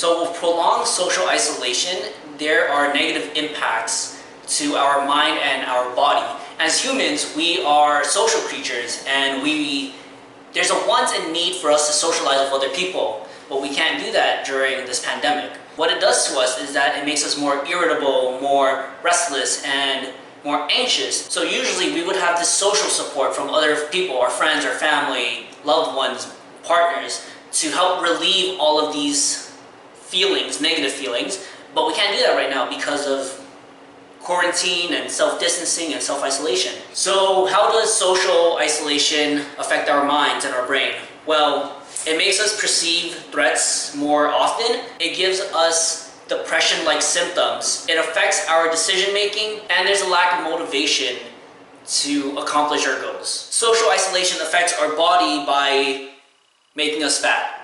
So with prolonged social isolation, there are negative impacts to our mind and our body. As humans, we are social creatures, and there's a want and need for us to socialize with other people, but we can't do that during this pandemic. What it does to us is that it makes us more irritable, more restless, and more anxious. So usually we would have this social support from other people, our friends, our family, loved ones, partners, to help relieve all of these feelings, negative feelings, but we can't do that right now because of quarantine and self-distancing and self-isolation. So how does social isolation affect our minds and our brain? Well, it makes us perceive threats more often. It gives us depression-like symptoms. It affects our decision-making, and there's a lack of motivation to accomplish our goals. Social isolation affects our body by making us fat.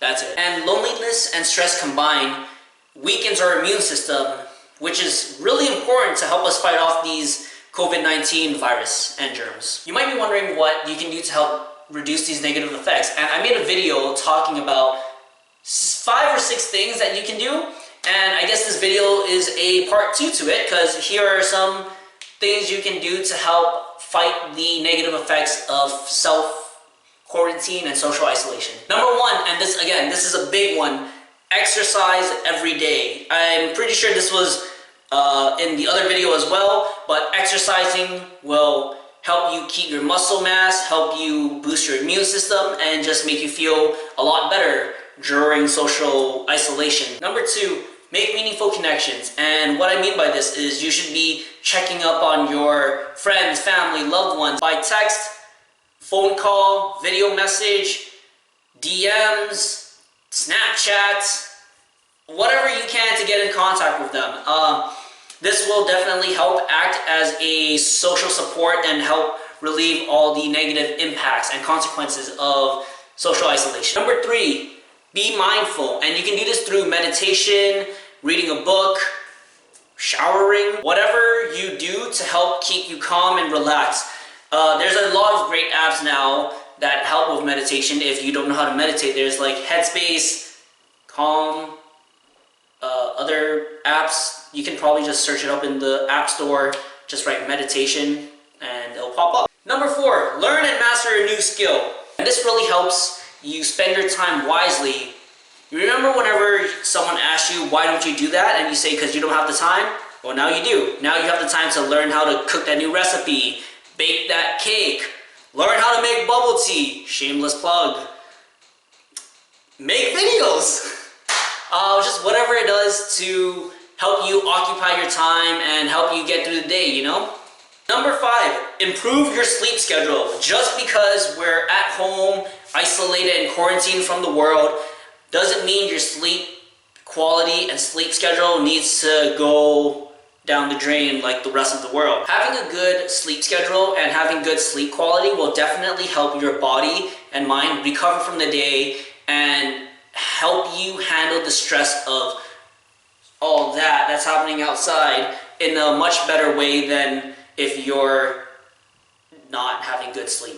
That's it. And loneliness and stress combined weakens our immune system, which is really important to help us fight off these COVID-19 virus and germs. You might be wondering what you can do to help reduce these negative effects. And I made a video talking about 5 or 6 things that you can do. And I guess this video is a part 2 to it, because here are some things you can do to help fight the negative effects of self-quarantine and social isolation. Number 1, and this is a big one, exercise every day. I'm pretty sure this was in the other video as well, but exercising will help you keep your muscle mass, help you boost your immune system, and just make you feel a lot better during social isolation. Number 2, make meaningful connections. And what I mean by this is you should be checking up on your friends, family, loved ones by text, phone call, video message, DMs, Snapchat, whatever you can to get in contact with them. This will definitely help act as a social support and help relieve all the negative impacts and consequences of social isolation. Number 3, be mindful. And you can do this through meditation, reading a book, showering, whatever you do to help keep you calm and relaxed. There's a lot of great apps now that help with meditation. If you don't know how to meditate, there's like Headspace, Calm, other apps. You can probably just search it up in the App Store, just write meditation, and it'll pop up. Number 4, learn and master a new skill. And this really helps you spend your time wisely. You remember whenever someone asks you, why don't you do that? And you say, because you don't have the time? Well, now you do. Now you have the time to learn how to cook that new recipe, bake that cake, learn how to make bubble tea, shameless plug, make videos. Just whatever it does to help you occupy your time and help you get through the day, you know? Number 5, improve your sleep schedule. Just because we're at home, isolated and quarantined from the world, doesn't mean your sleep quality and sleep schedule needs to go down the drain like the rest of the world. Having a good sleep schedule and having good sleep quality will definitely help your body and mind recover from the day and help you handle the stress of all that's happening outside in a much better way than if you're not having good sleep.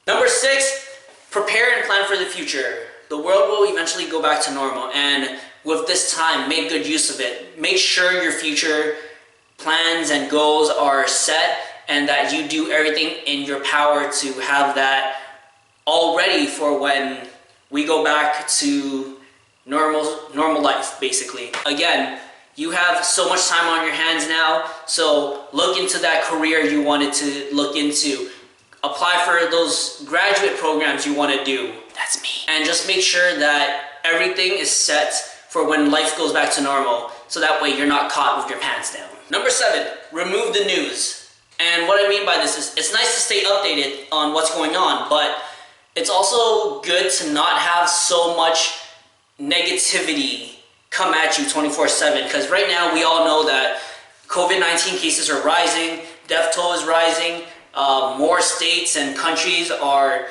Number 6, prepare and plan for the future. The world will eventually go back to normal, and with this time, make good use of it. Make sure your future plans and goals are set and that you do everything in your power to have that all ready for when we go back to normal life, basically. Again, you have so much time on your hands now, so look into that career you wanted to look into. Apply for those graduate programs you want to do. That's me. And just make sure that everything is set for when life goes back to normal, so that way you're not caught with your pants down. Number 7, remove the news. And what I mean by this is, it's nice to stay updated on what's going on, but it's also good to not have so much negativity come at you 24/7, because right now we all know that COVID-19 cases are rising, death toll is rising, more states and countries are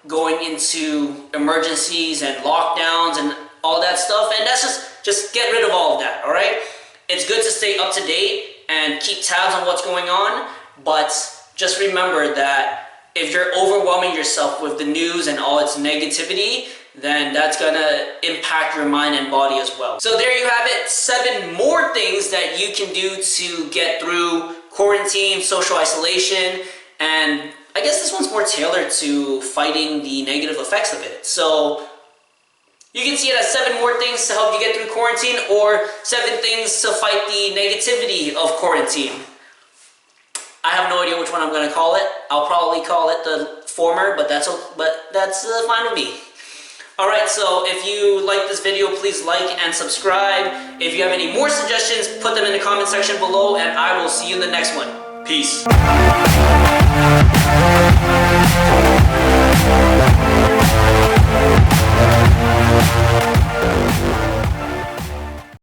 going into emergencies and lockdowns and all that stuff, and that's just get rid of all of that, all right? It's good to stay up to date and keep tabs on what's going on, but just remember that if you're overwhelming yourself with the news and all its negativity, then that's gonna impact your mind and body as well. So there you have it, 7 more things that you can do to get through quarantine, social isolation, and I guess this one's more tailored to fighting the negative effects of it. So you can see it as 7 more things to help you get through quarantine, or 7 things to fight the negativity of quarantine. I have no idea which one I'm going to call it. I'll probably call it the former, but that's fine with me. Alright, so if you like this video, please like and subscribe. If you have any more suggestions, put them in the comment section below, and I will see you in the next one. Peace.